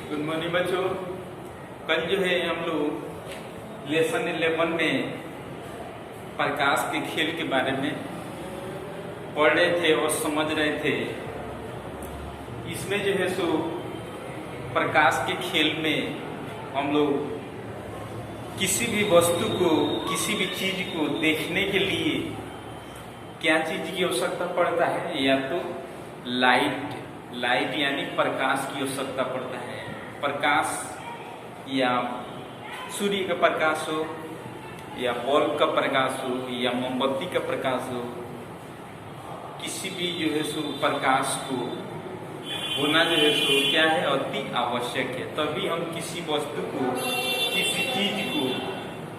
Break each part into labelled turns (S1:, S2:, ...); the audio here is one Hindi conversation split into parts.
S1: गुड मॉर्निंग बच्चों। कल जो है हम लोग लेसन 11 में प्रकाश के खेल के बारे में पढ़ रहे थे और समझ रहे थे। इसमें जो है सो प्रकाश के खेल में हम लोग किसी भी वस्तु को, किसी भी चीज को देखने के लिए क्या चीज की आवश्यकता पड़ता है? या तो लाइट यानी प्रकाश की आवश्यकता पड़ता है। प्रकाश या सूर्य का प्रकाश हो, या बल्ब का प्रकाश हो, या मोमबत्ती का प्रकाश हो, किसी भी जो है सो प्रकाश को होना जो है सो क्या है, अति आवश्यक है। तभी हम किसी वस्तु को, किसी चीज को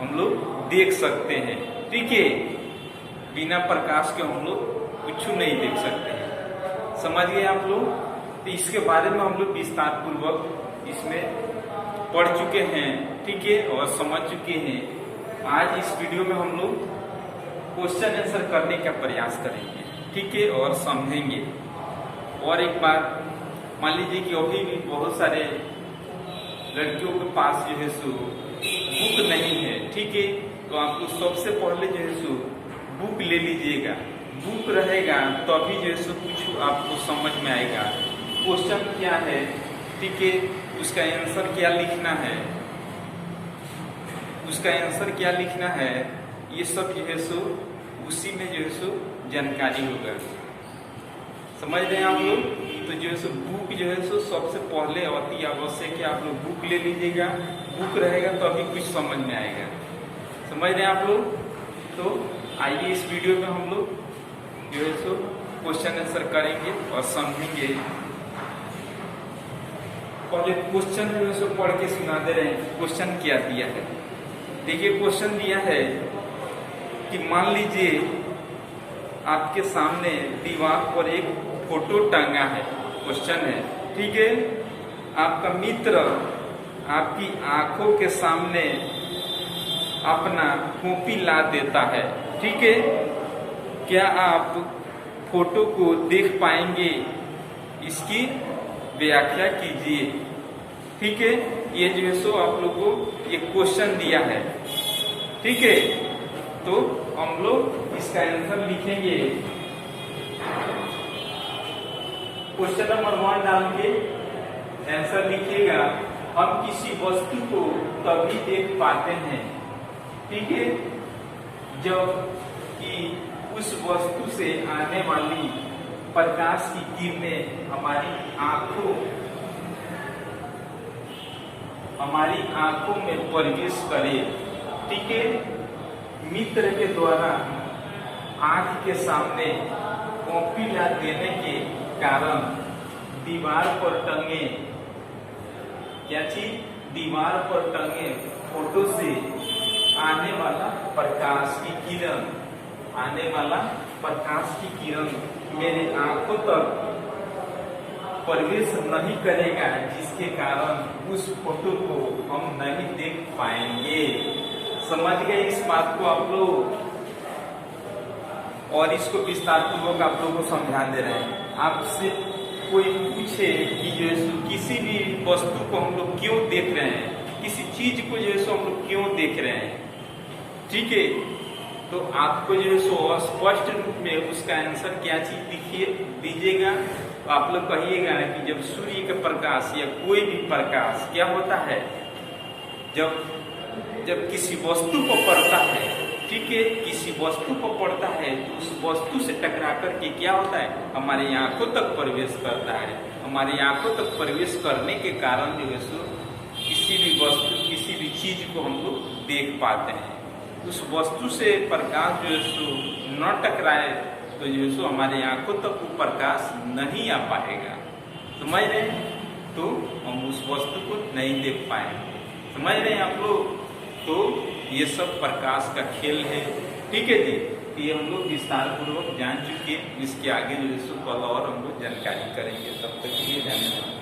S1: हम लोग देख सकते हैं। ठीक है, बिना प्रकाश के हम लोग कुछ नहीं देख सकते हैं। समझ गए आप लोग? तो इसके बारे में हम लोग विस्तार पूर्वक इसमें पढ़ चुके हैं, ठीक है, और समझ चुके हैं। आज इस वीडियो में हम लोग क्वेश्चन आंसर करने का प्रयास करेंगे, ठीक है, और समझेंगे। और एक बात मान लीजिए कि अभी भी बहुत सारे लड़कियों के पास जो है सो बुक नहीं है, ठीक है, तो आपको सबसे पहले जो है सो बुक ले लीजिएगा। बुक रहेगा तभी जो है सो कुछ आपको समझ में आएगा। क्वेश्चन क्या है, ठीक है, उसका आंसर क्या लिखना है, उसका आंसर क्या लिखना है, ये सब जो है सो उसी में जो है सो जानकारी होगा। समझ रहे हैं आप लोग? तो जो है सो बुक जो है सो सबसे पहले अति आवश्यक है। आप लोग बुक ले लीजिएगा। बुक रहेगा तो अभी कुछ समझ में आएगा। समझ रहे हैं आप लोग? तो आइए इस वीडियो में हम लोग जो है सो क्वेश्चन आंसर करेंगे और समझेंगे। पहले क्वेश्चन जो है सो पढ़ के सुना दे रहे हैं। क्वेश्चन क्या दिया है? देखिए, क्वेश्चन दिया है कि मान लीजिए आपके सामने दीवार पर एक फोटो टंगा है। क्वेश्चन है, ठीक है, आपका मित्र आपकी आंखों के सामने अपना कॉपी ला देता है, ठीक है, क्या आप फोटो को देख पाएंगे? इसकी व्याख्या कीजिए। ठीक है, ये जो है सो आप लोगों को ये क्वेश्चन दिया है, ठीक है, तो हम लोग इसका आंसर लिखेंगे। क्वेश्चन नंबर 1 डाल के आंसर लिखिएगा। हम किसी वस्तु को तभी देख पाते हैं, ठीक है, जब कि उस वस्तु से आने वाली प्रकाश की किरणें हमारी आंखों में प्रवेश करे। ठीक है, मित्र के द्वारा आंख के सामने कॉपी ला देने के कारण दीवार पर टंगे, क्या चीज, दीवार पर टंगे फोटो से आने वाला प्रकाश की किरण, आने वाला प्रकाश की किरण मेरे आंखों तक प्रवेश नहीं करेगा, जिसके कारण उस फोटो को हम नहीं देख पाएंगे। समझ गए इस बात को आप लोग? और इसको विस्तार पूर्वक आप लोगों को समझा दे रहे हैं। आपसे कोई पूछे कि जो है किसी भी वस्तु को हम लोग क्यों देख रहे हैं, किसी चीज को जो है सो हम लोग क्यों देख रहे हैं, ठीक है, तो आपको जो है सो स्पष्ट रूप में उसका आंसर क्या चीज दीजिएगा। तो आप लोग कहिएगा कि जब सूर्य का प्रकाश या कोई भी प्रकाश क्या होता है, जब किसी वस्तु को पड़ता है, ठीक है, किसी वस्तु को पड़ता है तो उस वस्तु से टकरा करके क्या होता है, हमारी आंखों तक प्रवेश करता है। हमारी आंखों तक प्रवेश करने के कारण जो है सो किसी भी वस्तु, किसी भी चीज को हम लोग देख पाते हैं। उस वस्तु से प्रकाश जो है सो न टकराए तो जो है सो हमारे आंखों तक वो प्रकाश नहीं आ पाएगा। समझ रहे हैं? तो हम उस वस्तु को नहीं देख पाएंगे। समझ रहे हैं आप लोग? तो ये सब प्रकाश का खेल है, ठीक है जी। ये हम लोग विस्तार पूर्वक जान चुके। इसके आगे जो है सो कल और हम लोग जानकारी करेंगे। तब तक के लिए धन्यवाद।